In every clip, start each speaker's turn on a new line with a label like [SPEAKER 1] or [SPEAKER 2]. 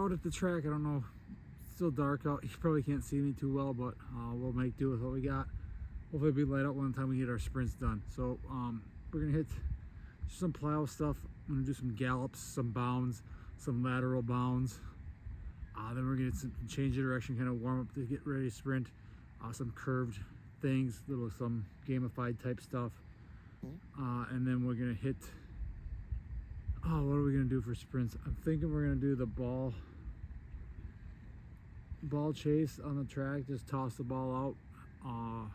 [SPEAKER 1] out at the track. I don't know, it's still dark out. You probably can't see me too well, but we'll make do with what we got. Hopefully it'll be light out one time we get our sprints done. So we're gonna hit some plow stuff. I'm gonna do some gallops, some bounds, some lateral bounds. Then we're gonna change the direction, kind of warm up to get ready to sprint. Some curved things, some gamified type stuff. And then we're gonna hit, what are we gonna do for sprints? I'm thinking we're gonna do the ball chase on the track. Just toss the ball out,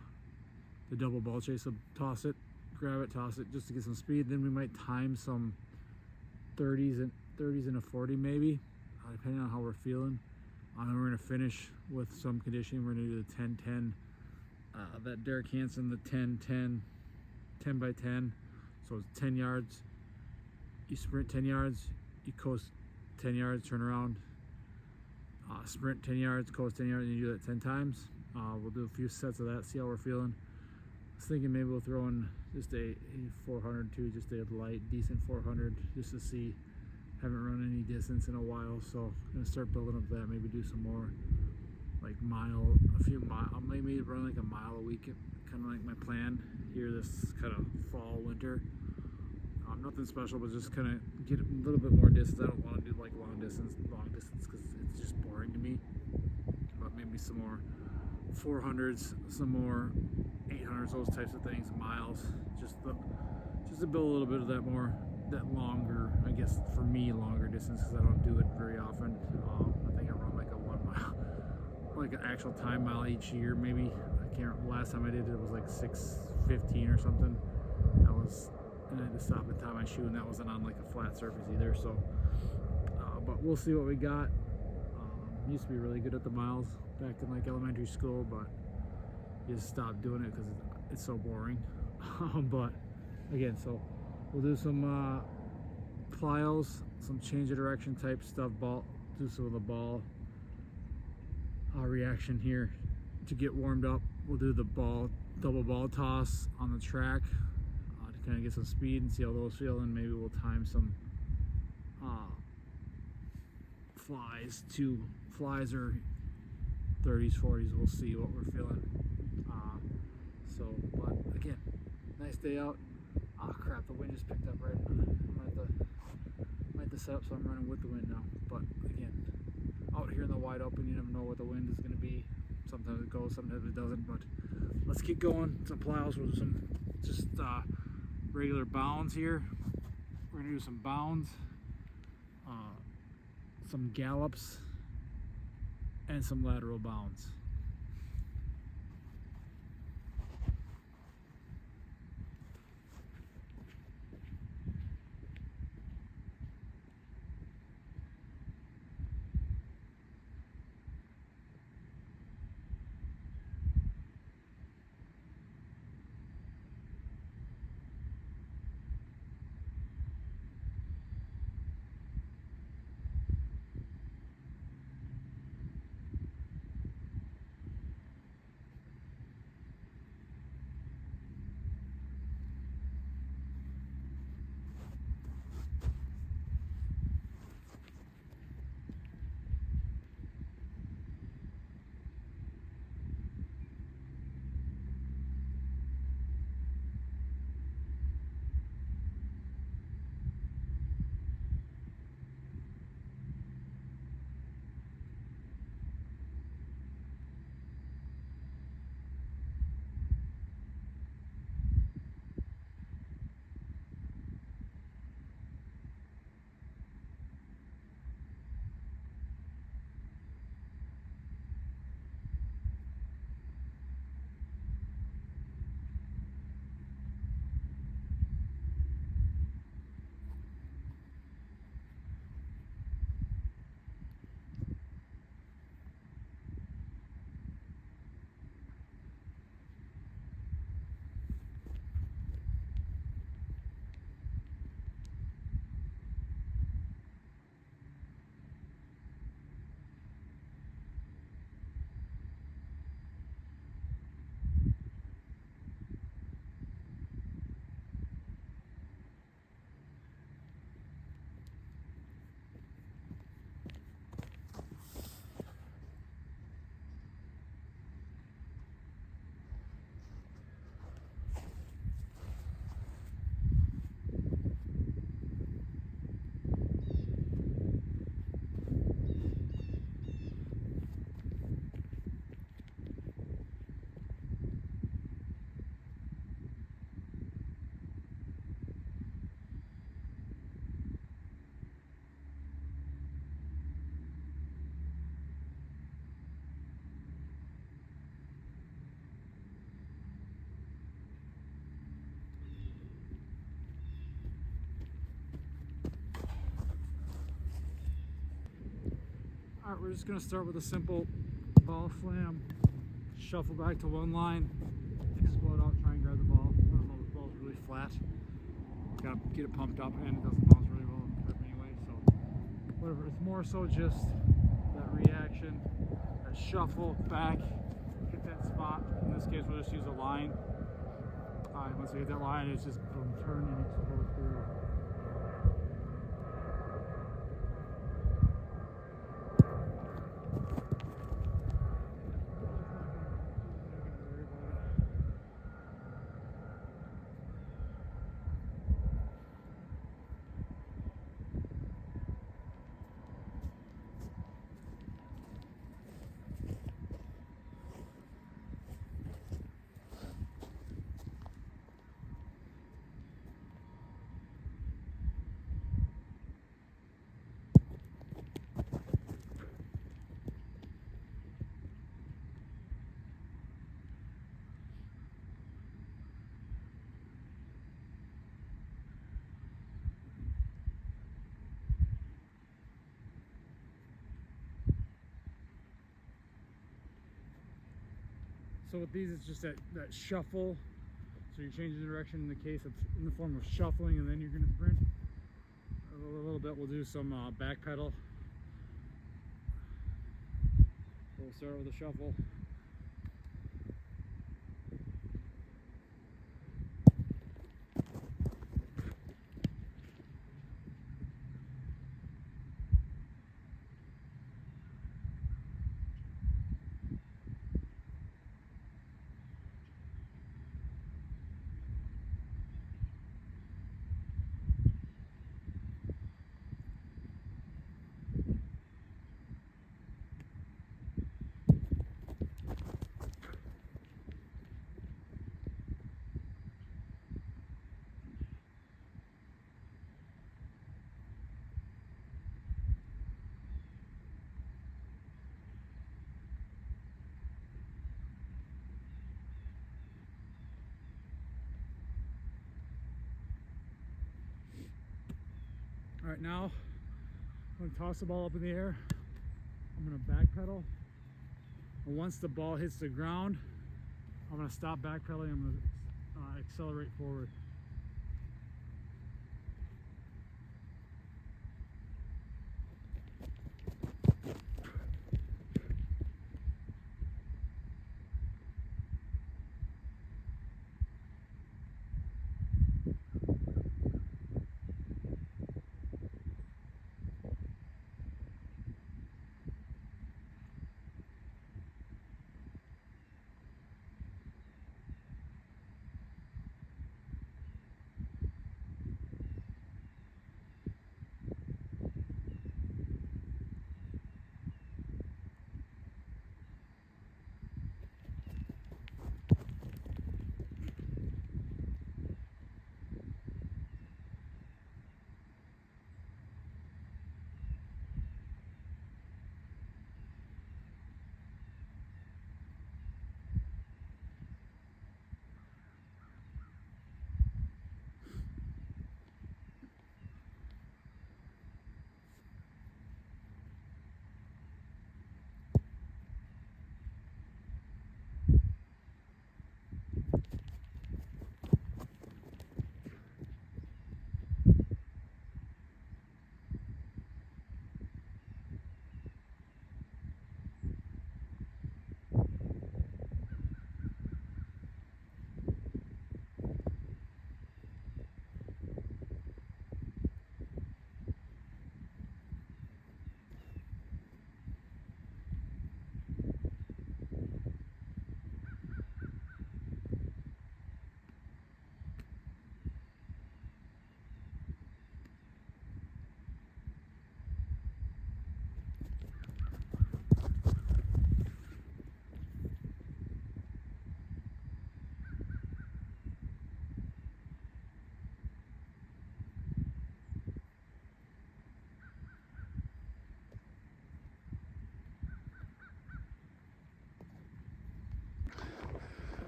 [SPEAKER 1] the double ball chase. So toss it, grab it, toss it, just to get some speed. Then we might time some 30s and a 40 maybe, depending on how we're feeling. And we're gonna finish with some conditioning. We're gonna do the 10-10, that Derek Hansen, the 10-10 by 10. So it's 10 yards, you sprint 10 yards, you coast 10 yards, turn around, sprint 10 yards, coast 10 yards, and you do that 10 times. We'll do a few sets of that, see how we're feeling. I was thinking maybe we'll throw in just a 400 too, just a light, decent 400, just to see. Haven't run any distance in a while, so I'm gonna start building up that. Maybe do some more, like a few miles, maybe run like a mile a week, kind of like my plan here this kind of fall, winter. Nothing special, but just kind of get a little bit more distance. I don't want to do like long distance because it's just boring to me. But maybe some more 400s, some more 800s, those types of things, miles, just to build a little bit of that longer, I guess for me, longer distance, because I don't do it very often. I think I run like a 1 mile, like an actual time mile each year, maybe. I can't remember. Last time I did it was like 6:15 or something. That was, and I had to stop and tie my shoe, and that wasn't on like a flat surface either. So, but we'll see what we got. Used to be really good at the miles back in like elementary school, but just stopped doing it because it's so boring. But again, so we'll do some plyos, some change of direction type stuff, do some of the ball reaction here to get warmed up. We'll do the double ball toss on the track to kind of get some speed and see how those feel, and maybe we'll time some flies or 30s, 40s. We'll see what we're feeling. But again, nice day out. Oh crap, the wind just picked up right. I might have to set up so I'm running with the wind now. But again, out here in the wide open, you never know what the wind is going to be. Sometimes it goes, sometimes it doesn't. But let's keep going. Some plows with some just regular bounds here. We're going to do some bounds, some gallops, and some lateral bounds. Alright, we're just going to start with a simple ball slam, shuffle back to one line, explode out, try and grab the ball. I don't know, the ball's really flat. Gotta get it pumped up, and it doesn't bounce really well in grip anyway, so whatever. It's more so just that reaction, that shuffle back, hit that spot. In this case, we'll just use a line. Alright, once we hit that line, it's just boom, turn and explode through. So with these, it's just that shuffle. So you're changing the direction. In the case, it's in the form of shuffling, and then you're going to sprint. A little bit, we'll do some back pedal. So we'll start with a shuffle. All right, now I'm gonna toss the ball up in the air. I'm gonna back pedal. And once the ball hits the ground, I'm gonna stop backpedaling. I'm gonna accelerate forward.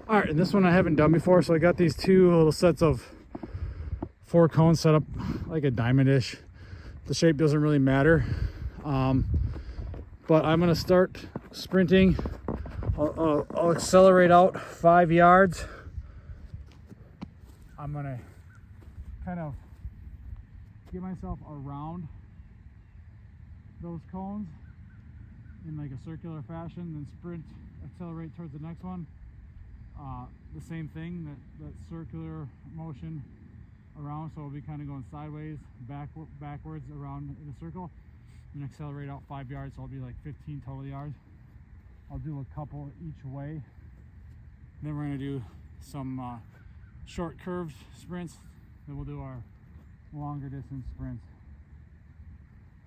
[SPEAKER 1] All right, and this one I haven't done before, so I got these two little sets of 4 cones set up like a diamond-ish. The shape doesn't really matter, but But I'm gonna start sprinting. I'll accelerate out 5 yards. I'm gonna kind of get myself around those cones in like a circular fashion, then sprint, accelerate towards the next one. The same thing, that circular motion around, so I'll be kind of going sideways, backwards around in a circle, and accelerate out 5 yards, so I'll be like 15 total yards. I'll do a couple each way. Then we're gonna do some short curved sprints, then we'll do our longer distance sprints.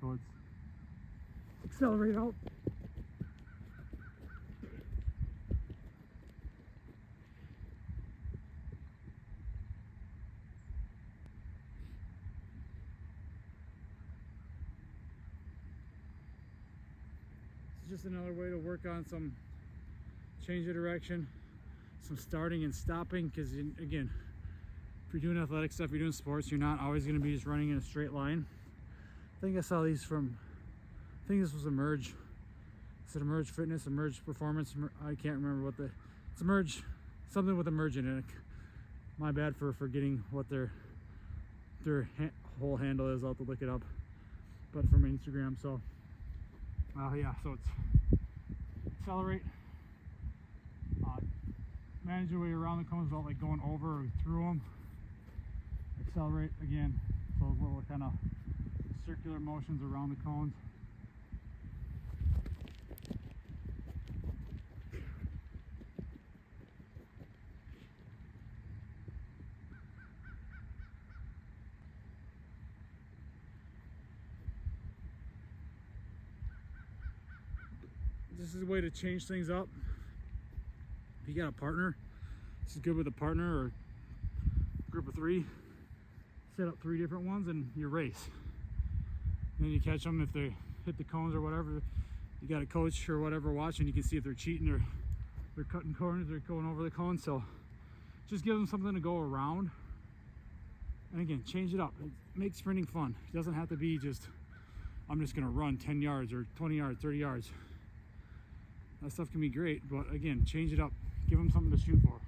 [SPEAKER 1] So it's accelerate out. It's just another way to work on some change of direction, some starting and stopping, because again, if you're doing athletic stuff, you're doing sports, you're not always going to be just running in a straight line. I think I saw these from, I think this was Emerge. Is it Emerge Fitness, Emerge Performance? I can't remember what it's Emerge, something with Emerge in it. My bad for forgetting what their whole handle is. I'll have to look it up, but from Instagram. So yeah, so it's accelerate, manage your way around the cones without like going over or through them. Accelerate again, so those little kind of circular motions around the cones. This is a way to change things up. If you got a partner, this is good with a partner or group of 3. Set up 3 different ones and you race. And then you catch them if they hit the cones or whatever. You got a coach or whatever watching. You can see if they're cheating or they're cutting corners, they're going over the cones. So just give them something to go around. And again, change it up. Make sprinting fun. It doesn't have to be just, I'm just gonna run 10 yards or 20 yards, 30 yards. That stuff can be great, but again, change it up. Give them something to shoot for.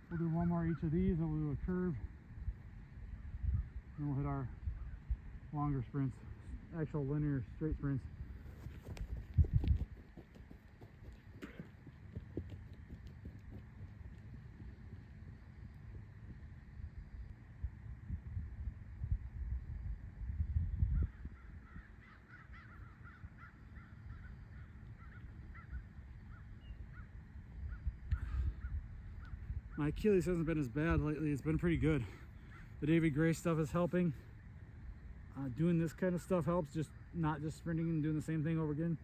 [SPEAKER 1] We'll do one more each of these, and we'll do a curve. And we'll hit our longer sprints, actual linear straight sprints. My Achilles hasn't been as bad lately. It's been pretty good. The David Gray stuff is helping. Doing this kind of stuff helps, just not just sprinting and doing the same thing over again.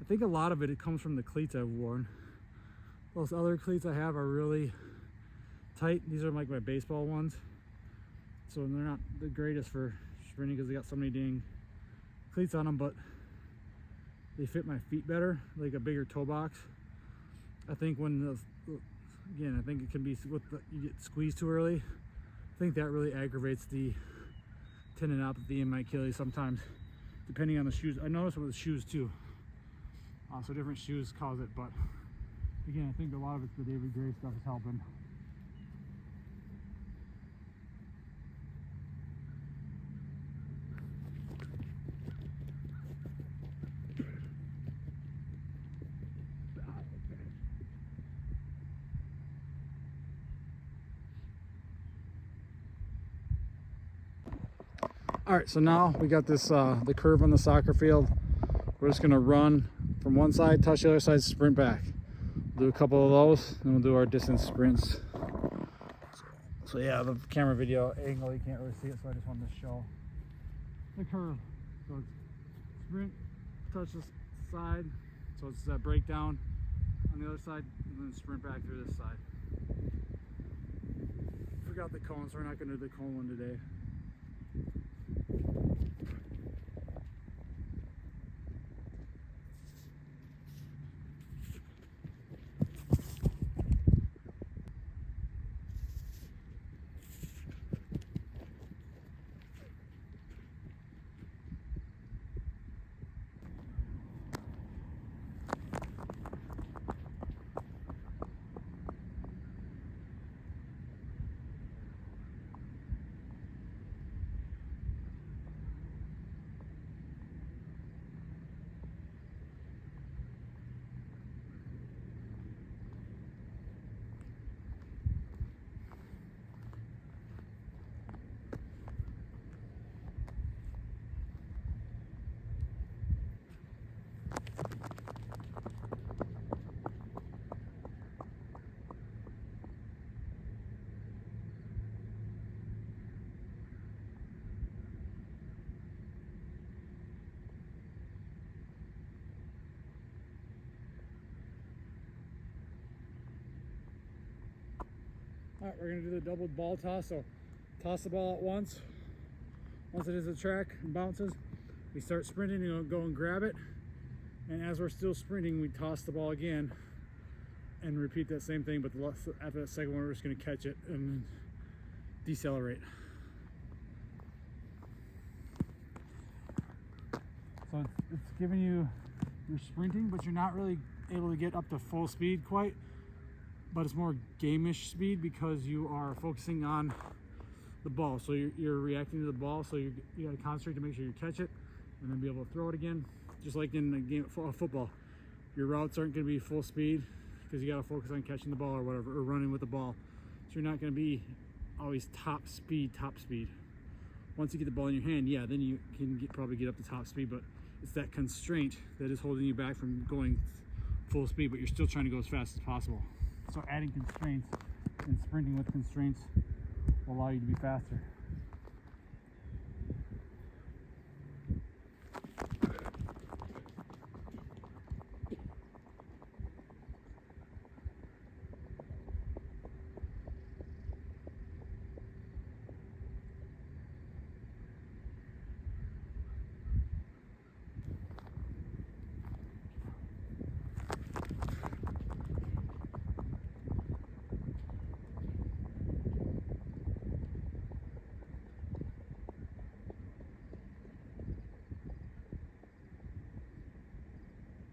[SPEAKER 1] I think a lot of it comes from the cleats I've worn. Those other cleats I have are really tight. These are like my baseball ones. So they're not the greatest for sprinting because they got so many dang cleats on them, but they fit my feet better, like a bigger toe box. I think when again, I think it can be you get squeezed too early. I think that really aggravates the tendinopathy in my Achilles sometimes, depending on the shoes. I notice with the shoes too. So different shoes cause it, but again, I think a lot of it's the David Gray stuff is helping. All right, so now we got this the curve on the soccer field. We're just gonna run from one side, touch the other side, sprint back. We'll do a couple of those, and we'll do our distance sprints. So yeah, the camera video angle, you can't really see it, so I just wanted to show the curve. So it's sprint, touch the side, so it's that breakdown on the other side, and then sprint back through this side. Forgot the cone, so we're not gonna do the cone one today. All right, we're gonna do the double ball toss. So toss the ball at once. Once it hits the track and bounces, we start sprinting and go and grab it. And as we're still sprinting, we toss the ball again and repeat that same thing. But after that second one, we're just gonna catch it and decelerate. So it's giving you're sprinting, but you're not really able to get up to full speed quite. But it's more game-ish speed because you are focusing on the ball. So you're reacting to the ball. So you got to concentrate to make sure you catch it and then be able to throw it again. Just like in the game of football, your routes aren't going to be full speed because you got to focus on catching the ball or whatever, or running with the ball. So you're not going to be always top speed. Once you get the ball in your hand, yeah, then you can probably get up to top speed, but it's that constraint that is holding you back from going full speed, but you're still trying to go as fast as possible. So adding constraints and sprinting with constraints will allow you to be faster.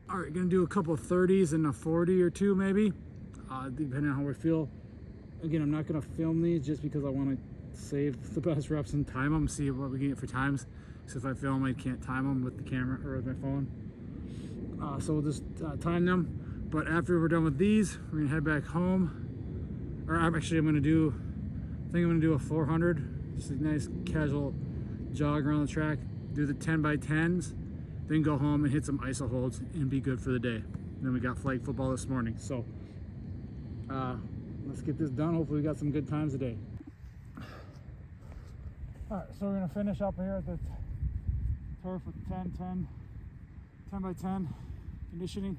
[SPEAKER 1] All right, gonna do a couple of 30s and a 40 or two maybe, depending on how we feel. Again, I'm not gonna film these just because I want to save the best reps and time them, see what we can get for times. So if I film, I can't time them with the camera or with my phone. So we'll just time them. But after we're done with these, we're gonna head back home. Or I'm gonna do a 400, just a nice casual jog around the track. Do the 10 by 10s. Then go home and hit some iso holds and be good for the day. And then we got flag football this morning. So let's get this done. Hopefully we got some good times today. All right, so we're gonna finish up here at the turf with 10 by 10 conditioning.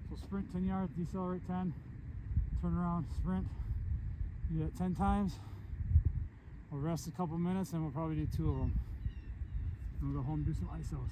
[SPEAKER 1] So sprint 10 yards, decelerate 10, turn around, sprint. Do that 10 times. We'll rest a couple minutes and we'll probably do 2 of them. And we'll go home and do some isos.